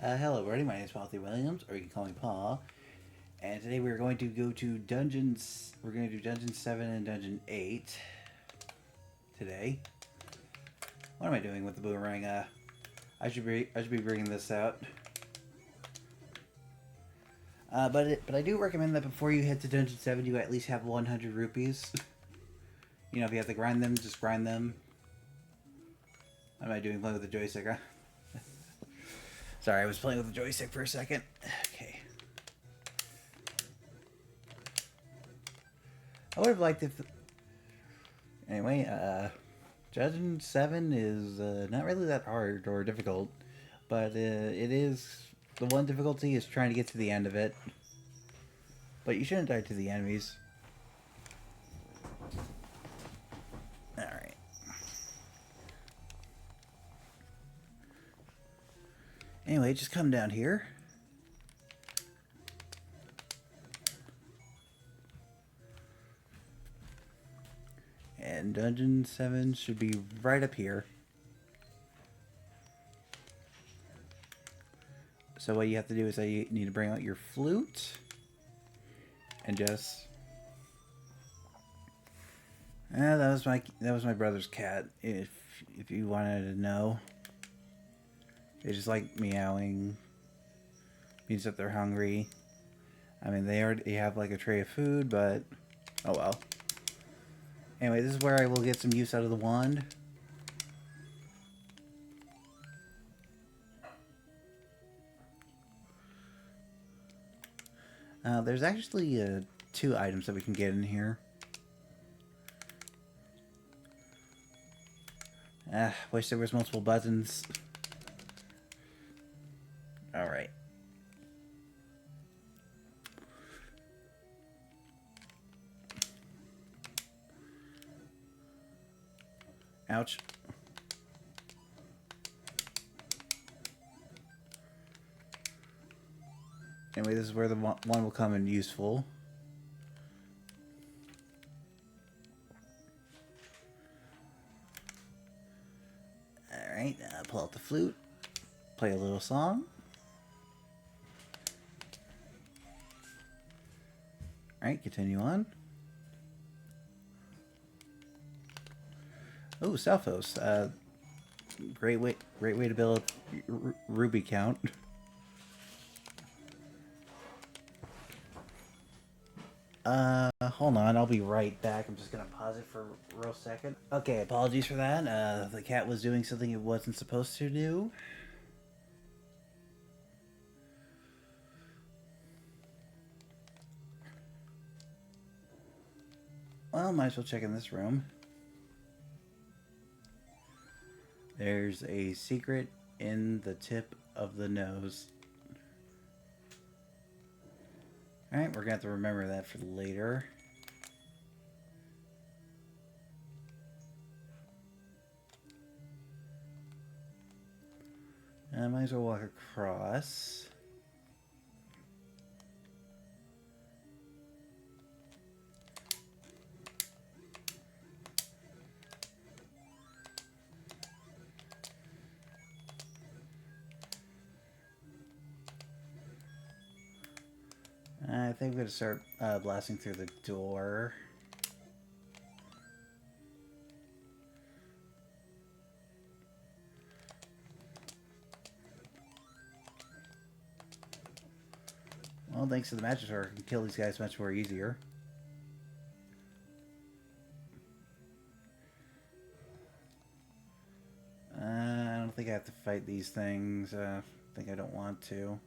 Hello, everybody. My name is Paul T. Williams, or you can call me Paul. And today we're going to go to dungeons. We're going to do Dungeon 7 and Dungeon 8 today. What am I doing with the boomerang? I should be bringing this out. But I do recommend that before you head to Dungeon 7, you at least have 100 rupees. You know, if you have to grind them, just grind them. What am I doing playing with the joystick, huh? Sorry, I was playing with the joystick for a second. Okay. I would have liked if... Anyway, Dungeon 7 is not really that hard or difficult, but it is... The one difficulty is trying to get to the end of it. But you shouldn't die to the enemies. Alright. Anyway, just come down here. And Dungeon 7 should be right up here. So what you have to do is you need to bring out your flute. And just... that was my brother's cat, if you wanted to know. They just like meowing. Means that they're hungry. I mean, they already have like a tray of food, but oh well. Anyway, this is where I will get some use out of the wand. There's actually 2 items that we can get in here. Wish there was multiple buttons. Alright. Ouch. Anyway, this is where the one will come in useful. Alright, pull out the flute. Play a little song. Alright, continue on. Oh, Selphos. Great way to build a ruby count. Hold on, I'll be right back. I'm just gonna pause it for a real second. Okay, apologies for that. The cat was doing something it wasn't supposed to do. Well, might as well check in this room. There's a secret in the tip of the nose. Alright, we're going to have to remember that for later. I might as well walk across. I think I'm going to start blasting through the door. Well, thanks to the magic sword, I can kill these guys much more easier. I don't think I have to fight these things. I think I don't want to.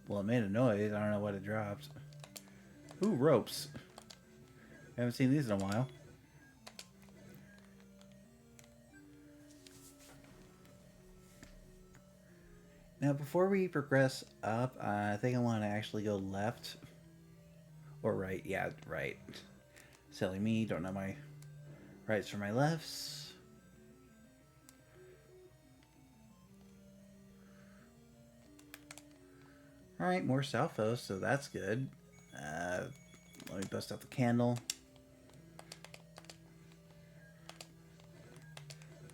Well, it made a noise. I don't know what it drops. Ooh, ropes. I haven't seen these in a while. Now, before we progress up, I think I want to actually go left. Or right. Yeah, right. Silly me. Don't know my rights from my lefts. Alright, more Selphos, so that's good. Let me bust out the candle.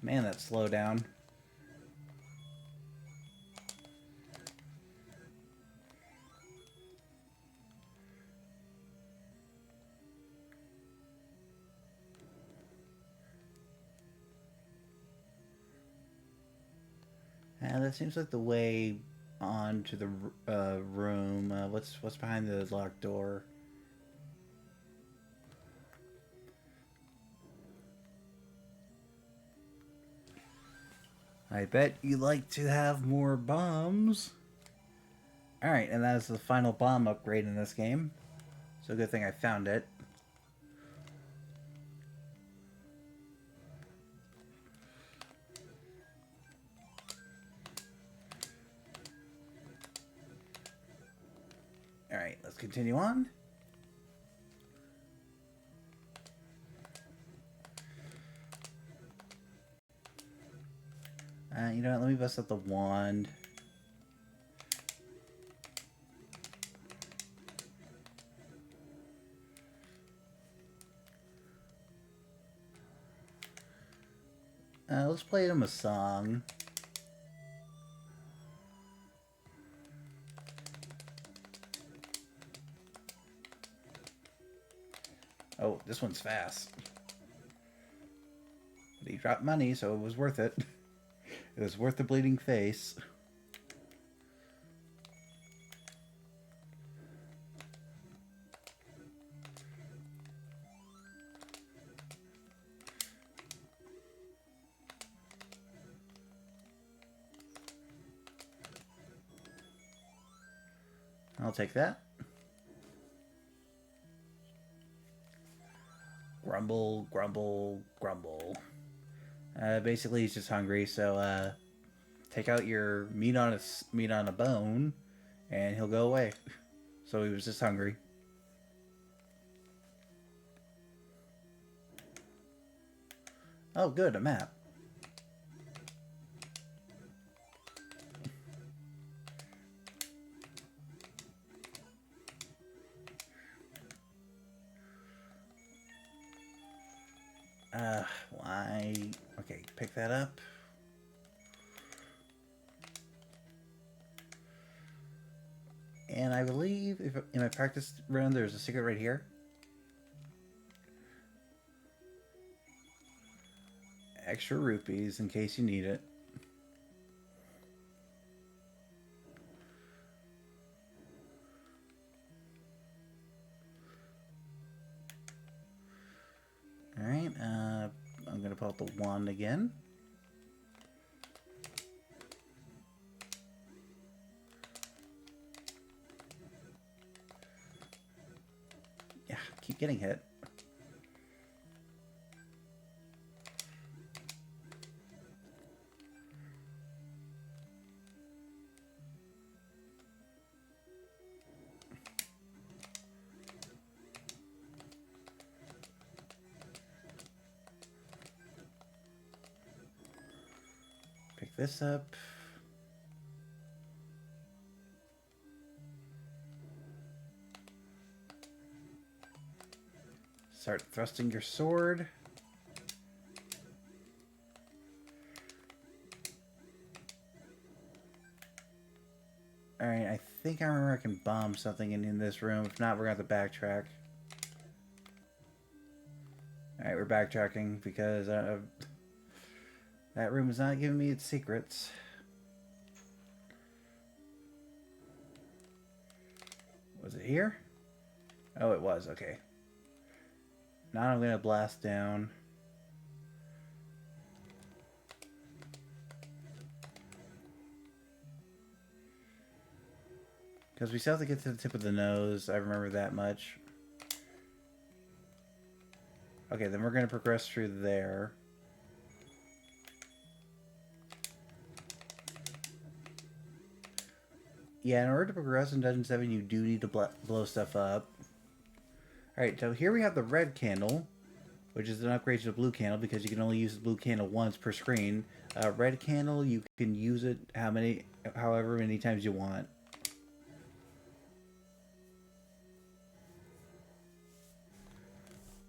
Man, that slow down. And that seems like the way on to the room. What's behind the locked door? I bet you like to have more bombs. Alright, and that is the final bomb upgrade in this game. So good thing I found it. Alright, let's continue on. You know what, let me bust up the wand. Let's play him a song. Oh, this one's fast. But he dropped money, so it was worth it. It was worth the bleeding face. I'll take that. Grumble, grumble, grumble. Basically, he's just hungry, so take out your meat on a bone, and he'll go away. So he was just hungry. Oh, good, a map. Why? Okay, pick that up. And I believe if in my practice run, there's a secret right here. Extra rupees in case you need it. Alright, I'm gonna pull out the wand again. Yeah, keep getting hit. Pick this up. Start thrusting your sword. Alright, I think I remember I can bomb something in this room. If not, we're going to have to backtrack. Alright, we're backtracking because that room is not giving me its secrets. Was it here? Oh, it was. Okay. Now I'm going to blast down. Because we still have to get to the tip of the nose. I remember that much. Okay, then we're going to progress through there. Yeah, in order to progress in Dungeon 7, you do need to blow stuff up. Alright, so here we have the red candle, which is an upgrade to the blue candle because you can only use the blue candle once per screen. Red candle, you can use it however many times you want.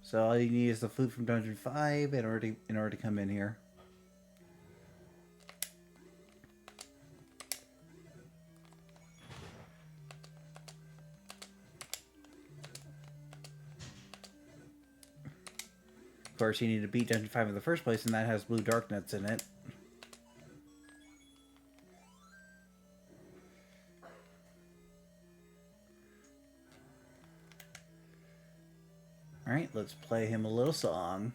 So all you need is the flute from Dungeon 5 in order to come in here. Of course, you need to beat Dungeon 5 in the first place, and that has blue dark nuts in it. Alright, let's play him a little song.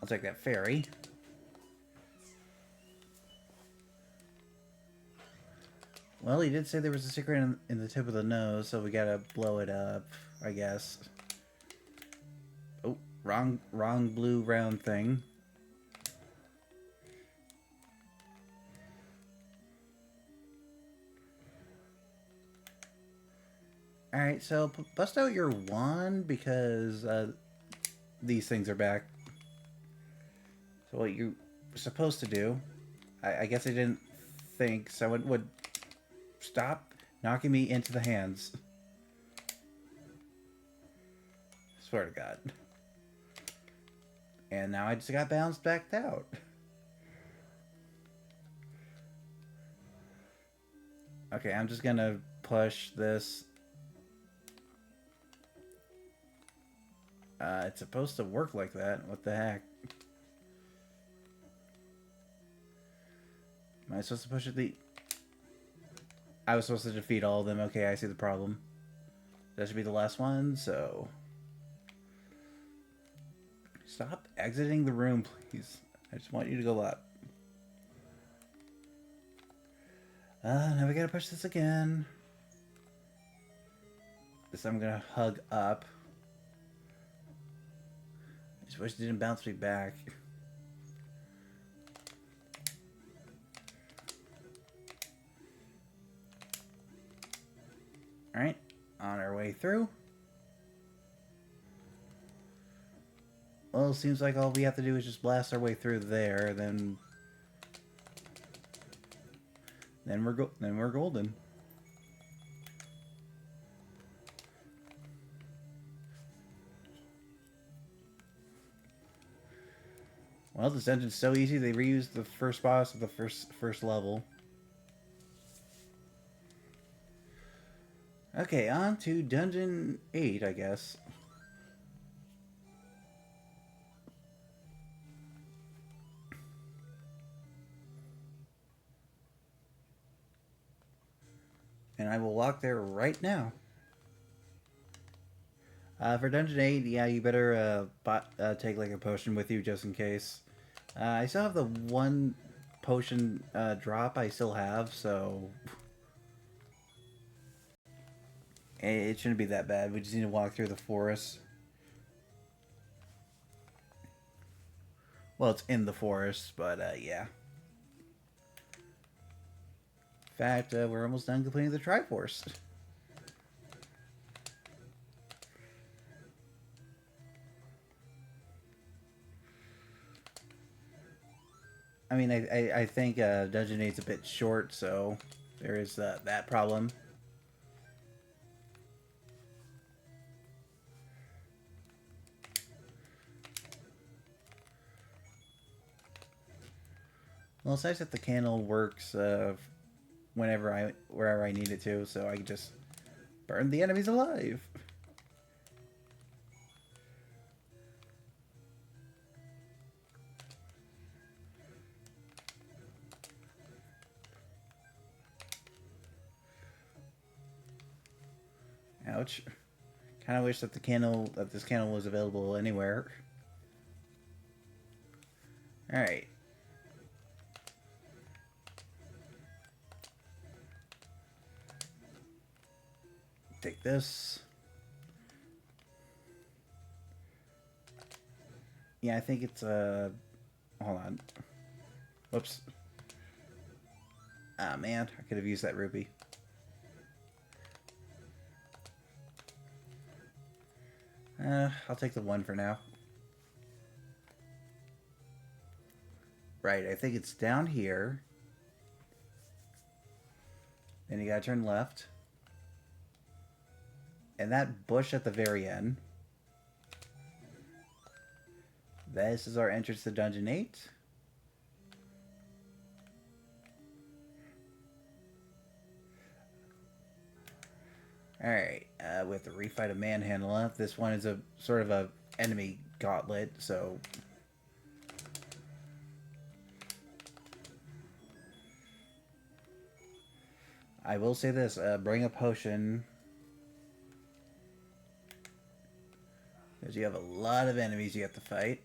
I'll take that fairy. Well, he did say there was a secret in the tip of the nose, so we gotta blow it up, I guess. Oh, wrong blue round thing. Alright, so bust out your wand, because these things are back. So what you're supposed to do, I guess I didn't think someone would stop knocking me into the hands. Swear to God. And now I just got bounced back out. Okay, I'm just gonna push this. It's supposed to work like that. What the heck? Am I supposed to push it? I was supposed to defeat all of them. Okay, I see the problem. That should be the last one, so... Stop exiting the room, please. I just want you to go up. Now we gotta push this again. This time I'm gonna hug up. I just wish it didn't bounce me back. Alright, on our way through. Well, it seems like all we have to do is just blast our way through there, then we're golden. Well, this dungeon's so easy, they reused the first boss of the first level. Okay, on to Dungeon 8, I guess. And I will walk there right now. For Dungeon 8, yeah, you better take like a potion with you just in case. I still have the one potion drop I still have, so... It shouldn't be that bad. We just need to walk through the forest. Well, it's in the forest, but yeah. In fact, we're almost done completing the Triforce. I mean, I think Dungeon 8's a bit short, so there is that problem. Well, it's nice that the candle works wherever I need it to, so I can just burn the enemies alive. Ouch. Kind of wish that this candle was available anywhere. All right. Take this. Yeah, I think it's hold on. Whoops. Ah, man, I could have used that rupee. I'll take the one for now. Right, I think it's down here. Then you gotta turn left. And that bush at the very end. This is our entrance to Dungeon 8. Alright, we have to refight a manhandler. This one is a sort of a enemy gauntlet, so... I will say this, bring a potion. Because you have a lot of enemies you have to fight.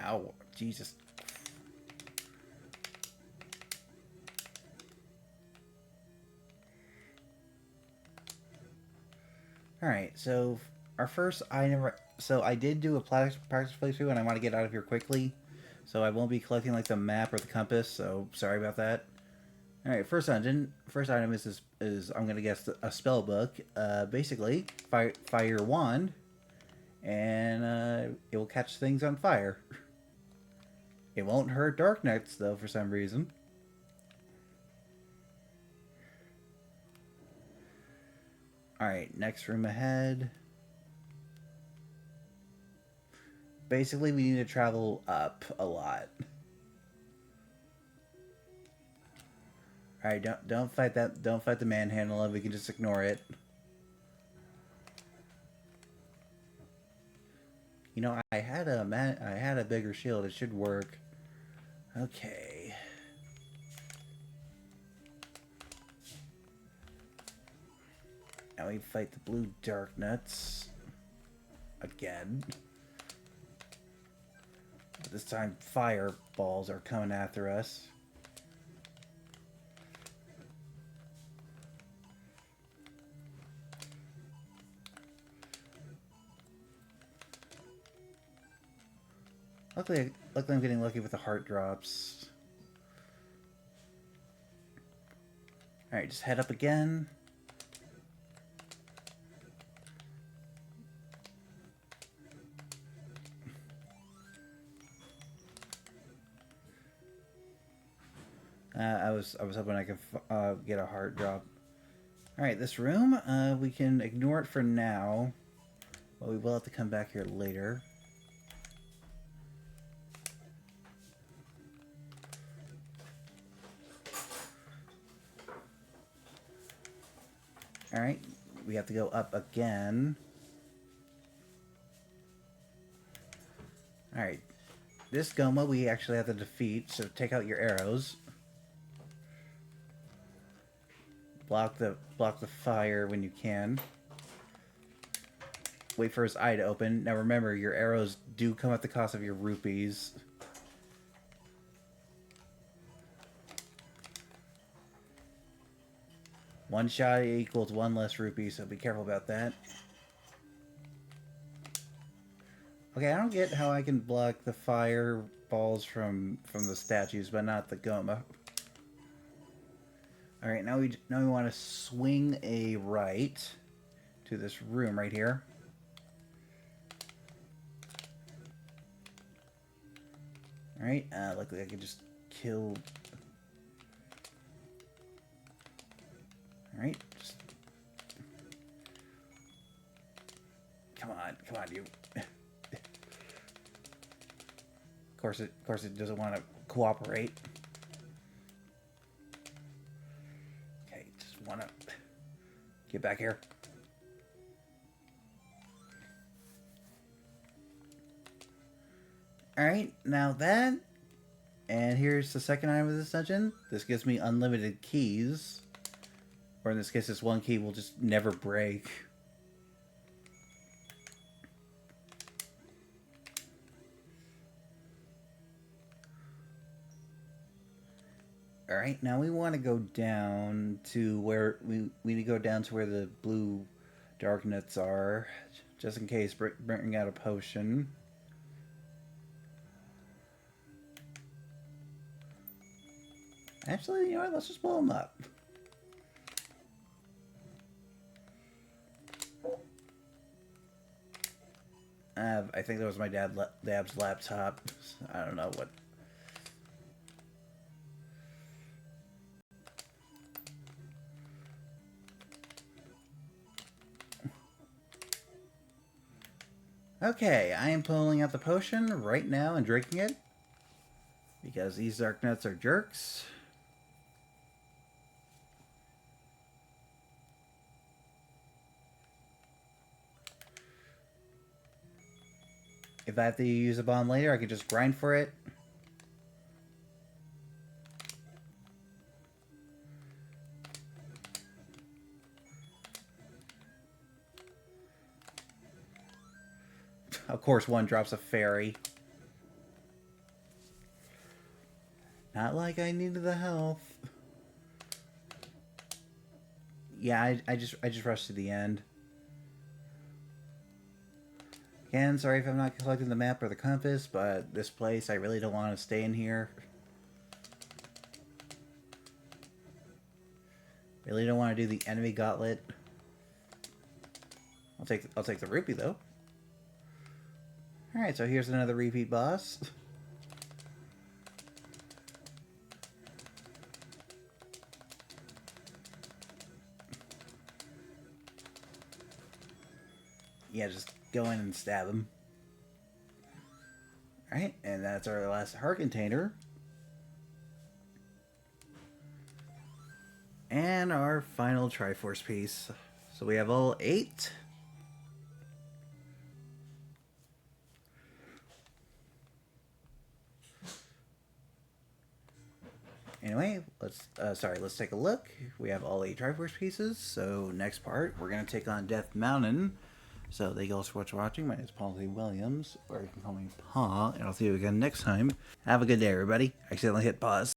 Ow, Jesus. Alright, so our first item... So I did do a practice playthrough and I want to get out of here quickly. So I won't be collecting like the map or the compass, so sorry about that. Alright, first dungeon. First item is I'm going to guess, a spell book. Basically, fire your wand and it will catch things on fire. It won't hurt Dark Knights, though, for some reason. Alright, next room ahead. Basically, we need to travel up a lot. Alright, don't fight that. Don't fight the manhandler. We can just ignore it. You know, I had a bigger shield. It should work. Okay. Now we fight the blue dark nuts again. But this time, fireballs are coming after us. Luckily I'm getting lucky with the heart drops. Alright, just head up again. I was hoping I could get a heart drop. Alright, this room, we can ignore it for now. But we will have to come back here later. Alright, we have to go up again. Alright, this Goma we actually have to defeat, so take out your arrows. Block the fire when you can. Wait for his eye to open. Now remember, your arrows do come at the cost of your rupees. One shot equals one less rupee, so be careful about that. Okay, I don't get how I can block the fireballs from the statues, but not the Goma. Alright, now we want to swing a right to this room right here. Alright, luckily I can just kill... Alright, just... Come on, you... Of course it doesn't want to cooperate. Okay, just want to... Get back here. Alright, now that... And here's the second item of this dungeon. This gives me unlimited keys. Or in this case, this one key will just never break. Alright, now we want to go down to where... We need to go down to where the blue dark nuts are. Just in case, bring out a potion. Actually, you know what? Let's just blow them up. I think that was my dad's laptop. I don't know what. Okay, I am pulling out the potion right now and drinking it. Because these dark nuts are jerks. If I have to use a bomb later, I can just grind for it. Of course, one drops a fairy. Not like I needed the health. Yeah, I just rushed to the end. Again, sorry if I'm not collecting the map or the compass, but this place, I really don't want to stay in here. Really don't want to do the enemy gauntlet. I'll take the rupee though. Alright, so here's another repeat boss. Yeah, just go in and stab him. Alright, and that's our last heart container. And our final Triforce piece. So we have all 8. Anyway, let's take a look. We have all 8 Triforce pieces. So next part, we're gonna take on Death Mountain. So thank you all so much for watching. My name is Paul T. Williams, or you can call me Pa, and I'll see you again next time. Have a good day, everybody. I accidentally hit pause.